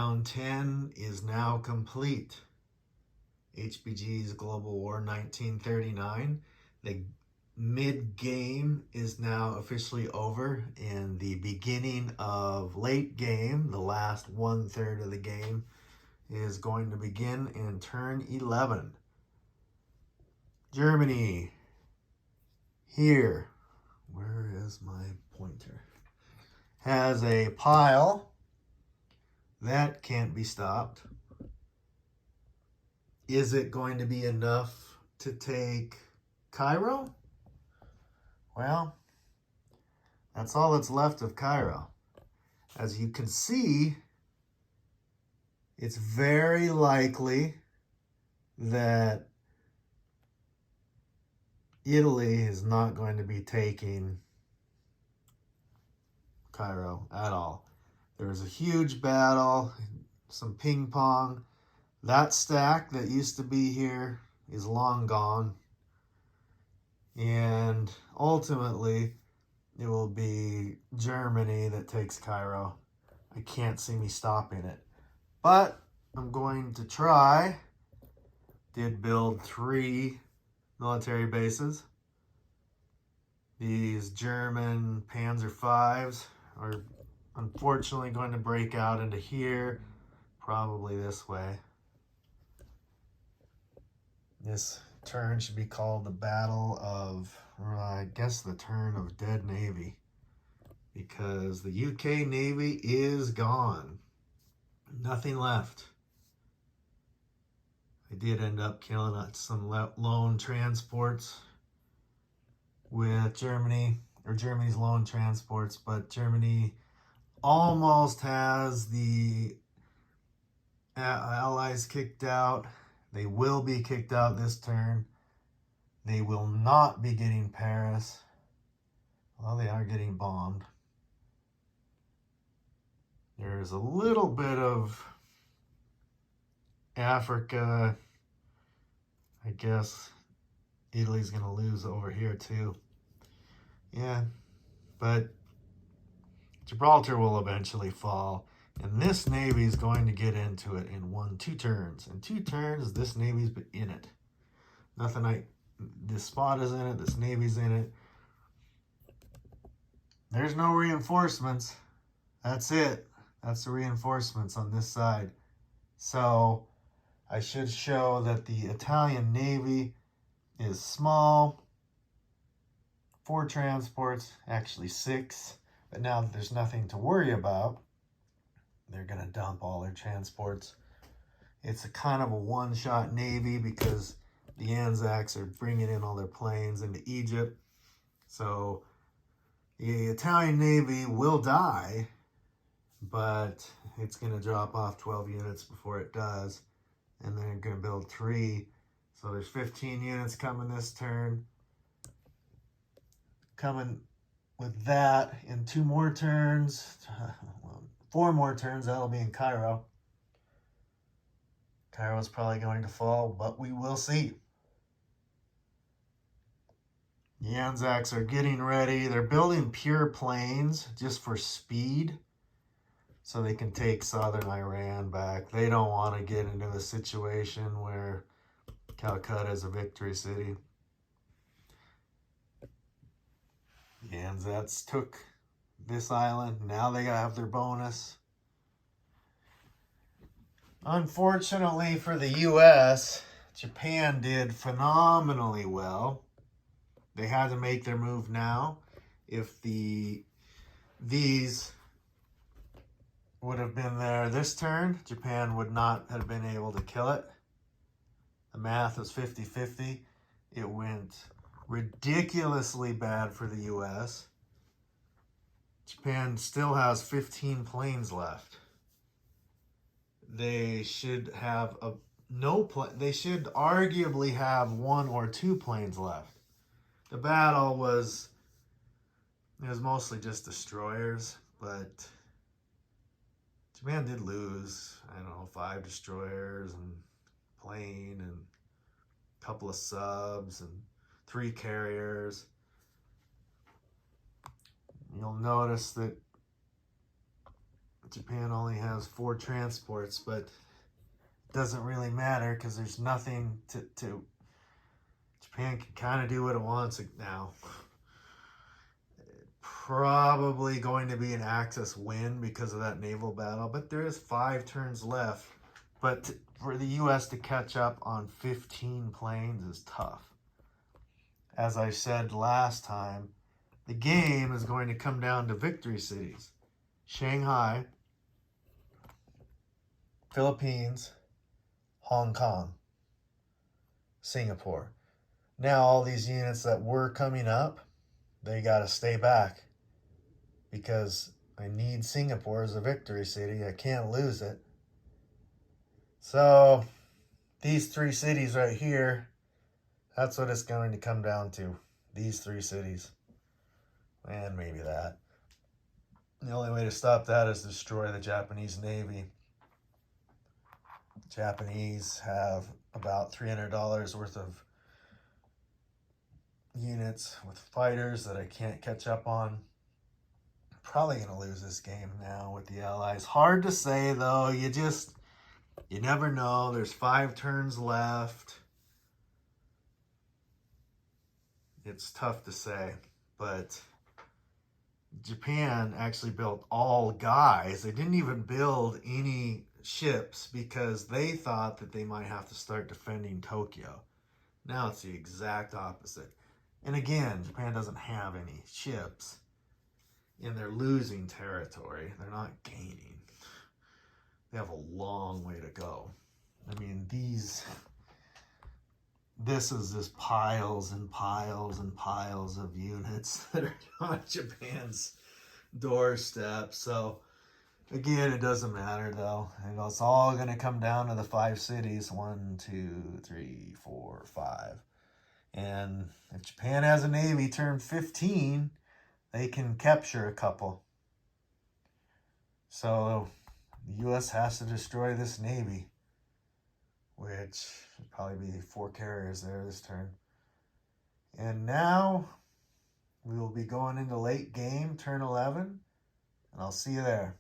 Round 10 is now complete. HBG's Global War 1939. The mid-game is now officially over, and the beginning of late game, the last 1/3 of the game, is going to begin in turn 11. Germany, here, where is my pointer? Has a pile that can't be stopped. Is it going to be enough to take Cairo? Well, that's all that's left of Cairo. As you can see, it's very likely that Italy is not going to be taking Cairo at all. There was a huge battle, some ping pong. That stack that used to be here is long gone. And ultimately, it will be Germany that takes Cairo. I can't see me stopping it. But I'm going to try. Did build 3 military bases. These German Panzer Vs are unfortunately going to break out into here, probably this way. This turn should be called the Battle of, or I guess the turn of Dead Navy, because the UK Navy is gone. Nothing left. I did end up killing some lone transports with Germany, or Germany's lone transports, but Germany almost has the Allies kicked out. They will be kicked out this turn. They will not be getting Paris. Well, they are getting bombed. There's a little bit of Africa. I guess Italy's going to lose over here too. Yeah, but Gibraltar will eventually fall. And this Navy is going to get into it in 2 turns. In 2 turns, this Navy's in it. This spot is in it, this Navy's in it. There's no reinforcements. That's it. That's the reinforcements on this side. So I should show that the Italian Navy is small. 4 transports, actually 6. But now that there's nothing to worry about, they're going to dump all their transports. It's a kind of a one-shot Navy because the Anzacs are bringing in all their planes into Egypt. So the Italian Navy will die, but it's going to drop off 12 units before it does. And they're going to build 3. So there's 15 units coming this turn. Coming with that in 2 more turns. 4 more turns, that'll be in Cairo. Cairo's probably going to fall, but we will see. The Anzacs are getting ready. They're building pure planes just for speed so they can take southern Iran back. They don't want to get into a situation where Calcutta is a victory city. The Anzacs took this island. Now they gotta have their bonus. Unfortunately for the US, Japan did phenomenally well. They had to make their move now. If these would have been there this turn, Japan would not have been able to kill it. The math was 50-50. It went ridiculously bad for the US. Japan still has 15 planes left. They should have they should arguably have 1 or 2 planes left. The battle was mostly just destroyers, but Japan did lose, I don't know, 5 destroyers and a plane and a couple of subs and 3 carriers. You'll notice that Japan only has 4 transports, but it doesn't really matter because there's nothing to Japan can kind of do what it wants now. Probably going to be an Axis win because of that naval battle, but there is 5 turns left. But for the U.S. to catch up on 15 planes is tough. As I said last time, the game is going to come down to victory cities. Shanghai, Philippines, Hong Kong, Singapore. Now all these units that were coming up, they got to stay back because I need Singapore as a victory city. I can't lose it. So these 3 cities right here, that's what it's going to come down to. These 3 cities. And maybe that. The only way to stop that is destroy the Japanese Navy. The Japanese have about $300 worth of units with fighters that I can't catch up on. Probably going to lose this game now with the Allies. Hard to say though. You never know. There's 5 turns left. It's tough to say, but Japan actually built all guys. They didn't even build any ships because they thought that they might have to start defending Tokyo. Now it's the exact opposite. And again, Japan doesn't have any ships, and they're losing territory. They're not gaining. They have a long way to go. I mean, this is just piles and piles and piles of units that are on Japan's doorstep. So again, it doesn't matter though. It's all going to come down to the 5 cities. 1, 2, 3, 4, 5. And if Japan has a navy turn 15, they can capture a couple. So the U.S. has to destroy this navy, which would probably be 4 carriers there this turn. And now we will be going into late game, turn 11, and I'll see you there.